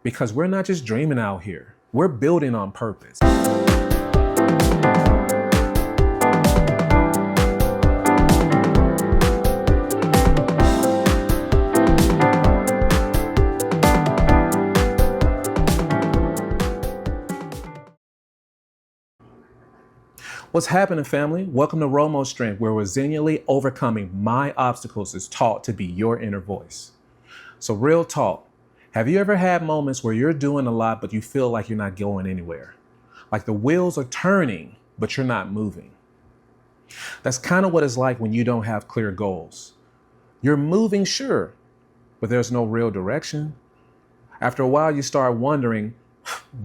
Because we're not just dreaming out here, we're building on purpose. What's happening, family? Welcome to Romo Strength, where resiliently overcoming my obstacles is taught to be your inner voice. So real talk, have you ever had moments where you're doing a lot, but you feel like you're not going anywhere? Like the wheels are turning, but you're not moving. That's kind of what it's like when you don't have clear goals. You're moving, sure, but there's no real direction. After a while, you start wondering,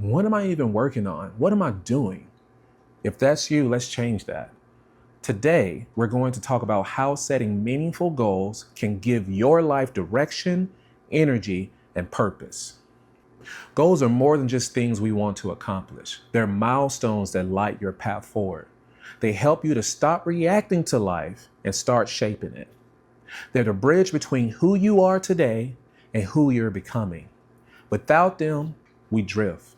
what am I even working on? What am I doing? If that's you, let's change that. Today, we're going to talk about how setting meaningful goals can give your life direction, energy, and purpose. Goals are more than just things we want to accomplish. They're milestones that light your path forward. They help you to stop reacting to life and start shaping it. They're the bridge between who you are today and who you're becoming. Without them, we drift.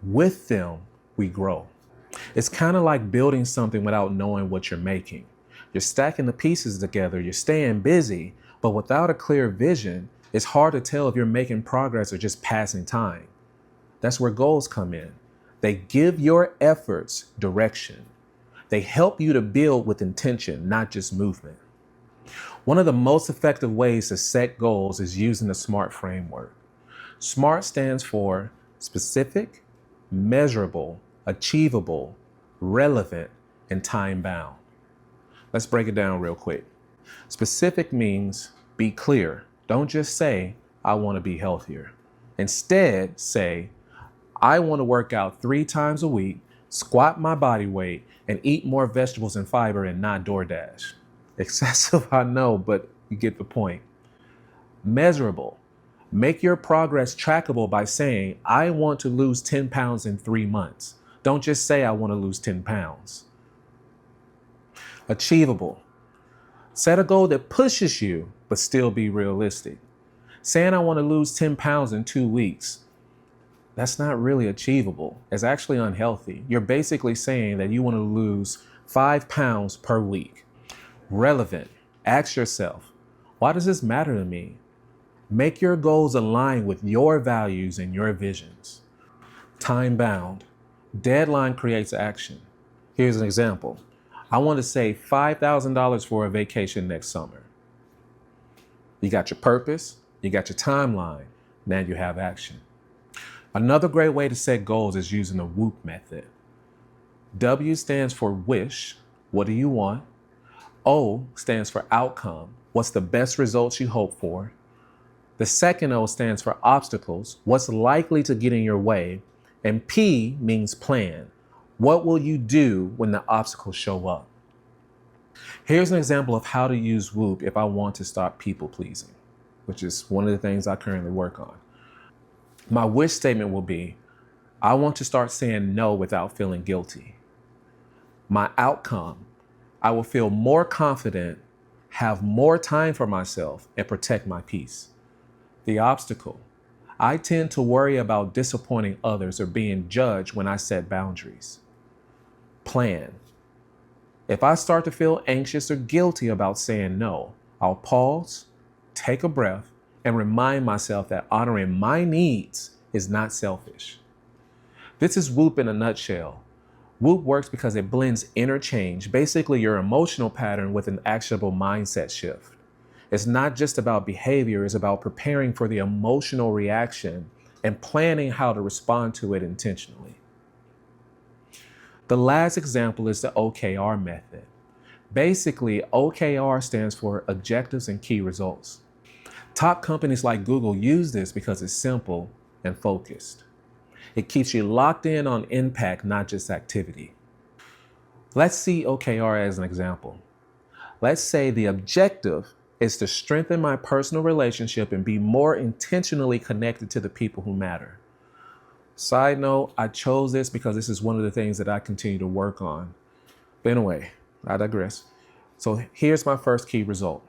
With them, we grow. It's kind of like building something without knowing what you're making. You're stacking the pieces together, you're staying busy, but without a clear vision, it's hard to tell if you're making progress or just passing time. That's where goals come in. They give your efforts direction. They help you to build with intention, not just movement. One of the most effective ways to set goals is using the SMART framework. SMART stands for specific, measurable, achievable, relevant, and time-bound. Let's break it down real quick. Specific means be clear. Don't just say, I want to be healthier. Instead, say, I want to work out 3 times a week, squat my body weight, and eat more vegetables and fiber and not DoorDash. Excessive, I know, but you get the point. Measurable. Make your progress trackable by saying, I want to lose 10 pounds in 3 months. Don't just say I want to lose 10 pounds. Achievable. Set a goal that pushes you, but still be realistic. Saying I want to lose 10 pounds in 2 weeks, that's not really achievable. It's actually unhealthy. You're basically saying that you want to lose 5 pounds per week. Relevant. Ask yourself, why does this matter to me? Make your goals align with your values and your visions. Time-bound. Deadline creates action. Here's an example. I want to save $5,000 for a vacation next summer. You got your purpose, you got your timeline, now you have action. Another great way to set goals is using the WOOP method. W stands for wish, what do you want? O stands for outcome, what's the best results you hope for? The second O stands for obstacles, what's likely to get in your way? And P means plan. What will you do when the obstacles show up? Here's an example of how to use WOOP if I want to stop people pleasing, which is one of the things I currently work on. My wish statement will be, I want to start saying no without feeling guilty. My outcome, I will feel more confident, have more time for myself, and protect my peace. The obstacle, I tend to worry about disappointing others or being judged when I set boundaries. Plan. If I start to feel anxious or guilty about saying no, I'll pause, take a breath, and remind myself that honoring my needs is not selfish. This is WOOP in a nutshell. WOOP works because it blends interchange, basically your emotional pattern, with an actionable mindset shift. It's not just about behavior, it's about preparing for the emotional reaction and planning how to respond to it intentionally. The last example is the OKR method. Basically, OKR stands for objectives and key results. Top companies like Google use this because it's simple and focused. It keeps you locked in on impact, not just activity. Let's see OKR as an example. Let's say the objective is to strengthen my personal relationship and be more intentionally connected to the people who matter. Side note, I chose this because this is one of the things that I continue to work on. But anyway, I digress. So here's my first key result.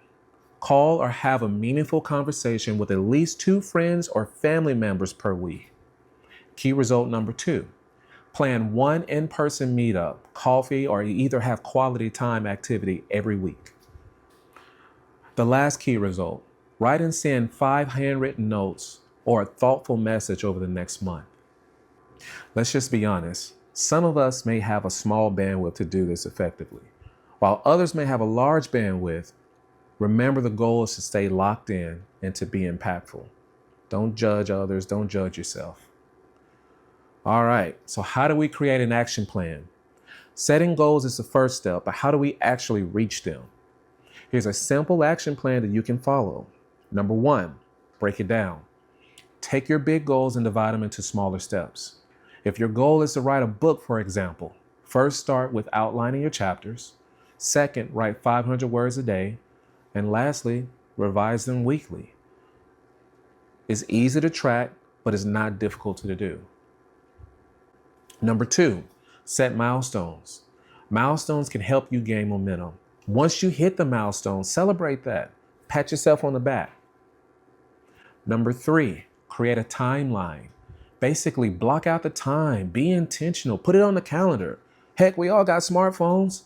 Call or have a meaningful conversation with at least 2 friends or family members per week. Key result number 2, plan 1 in-person meetup, coffee, or either have quality time activity every week. The last key result, write and send 5 handwritten notes or a thoughtful message over the next month. Let's just be honest. Some of us may have a small bandwidth to do this effectively, while others may have a large bandwidth. Remember, the goal is to stay locked in and to be impactful. Don't judge others. Don't judge yourself. All right. So how do we create an action plan? Setting goals is the first step, but how do we actually reach them? Here's a simple action plan that you can follow. Number 1, break it down. Take your big goals and divide them into smaller steps. If your goal is to write a book, for example, first start with outlining your chapters. Second, write 500 words a day. And lastly, revise them weekly. It's easy to track, but it's not difficult to do. Number 2, set milestones. Milestones can help you gain momentum. Once you hit the milestone, celebrate that. Pat yourself on the back. Number 3, create a timeline. Basically, block out the time. Be intentional. Put it on the calendar. Heck, we all got smartphones.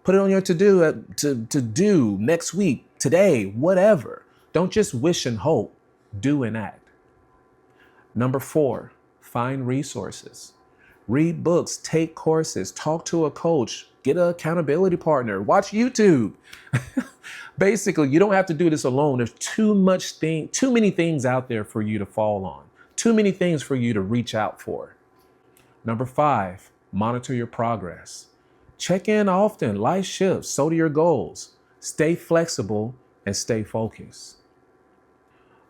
Put it on your to-do to do next week, today, whatever. Don't just wish and hope. Do and act. Number 4, find resources. Read books, take courses, talk to a coach, get an accountability partner, watch YouTube. Basically, you don't have to do this alone. There's too many things out there for you to fall on. Too many things for you to reach out for. Number 5, monitor your progress. Check in often. Life shifts. So do your goals. Stay flexible and stay focused.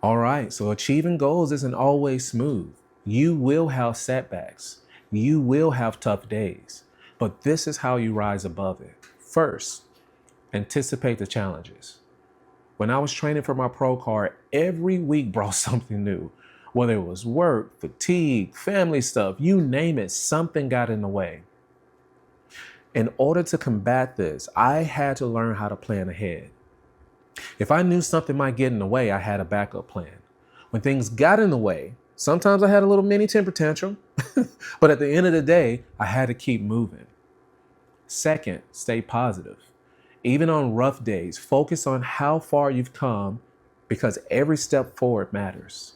All right, so achieving goals isn't always smooth. You will have setbacks. You will have tough days, but this is how you rise above it. First, anticipate the challenges. When I was training for my pro card, every week brought something new. Whether it was work, fatigue, family stuff, you name it, something got in the way. In order to combat this, I had to learn how to plan ahead. If I knew something might get in the way, I had a backup plan. When things got in the way, sometimes I had a little mini temper tantrum, but at the end of the day, I had to keep moving. Second, stay positive. Even on rough days, focus on how far you've come because every step forward matters.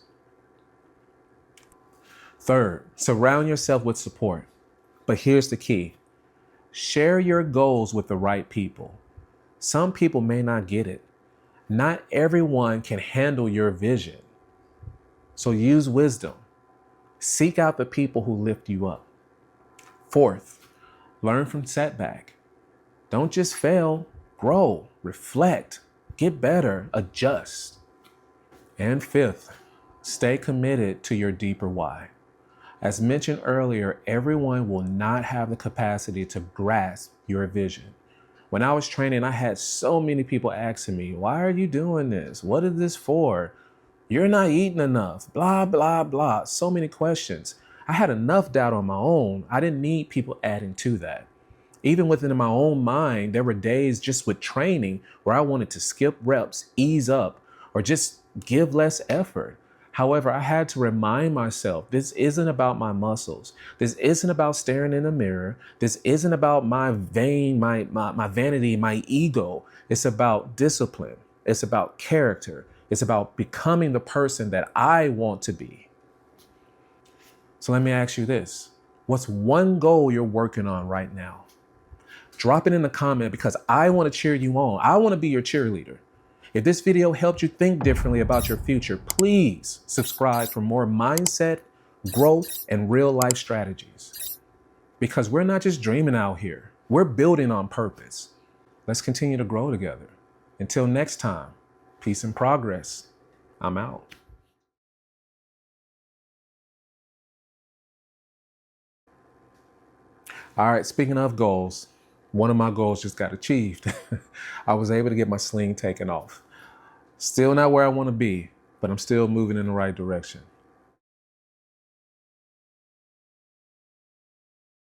Third, surround yourself with support. But here's the key. Share your goals with the right people. Some people may not get it. Not everyone can handle your vision. So use wisdom. Seek out the people who lift you up. Fourth, learn from setback. Don't just fail, grow, reflect, get better, adjust. And fifth, stay committed to your deeper why. As mentioned earlier, everyone will not have the capacity to grasp your vision. When I was training, I had so many people asking me, why are you doing this? What is this for? You're not eating enough, blah, blah, blah. So many questions. I had enough doubt on my own. I didn't need people adding to that. Even within my own mind, there were days just with training where I wanted to skip reps, ease up, or just give less effort. However, I had to remind myself, this isn't about my muscles. This isn't about staring in the mirror. This isn't about my vanity, my ego. It's about discipline. It's about character. It's about becoming the person that I want to be. So let me ask you this. What's one goal you're working on right now? Drop it in the comment because I want to cheer you on. I want to be your cheerleader. If this video helped you think differently about your future, please subscribe for more mindset, growth, and real life strategies. Because we're not just dreaming out here. We're building on purpose. Let's continue to grow together. Until next time, peace and progress. I'm out. All right, speaking of goals, one of my goals just got achieved. I was able to get my sling taken off. Still not where I want to be, but I'm still moving in the right direction.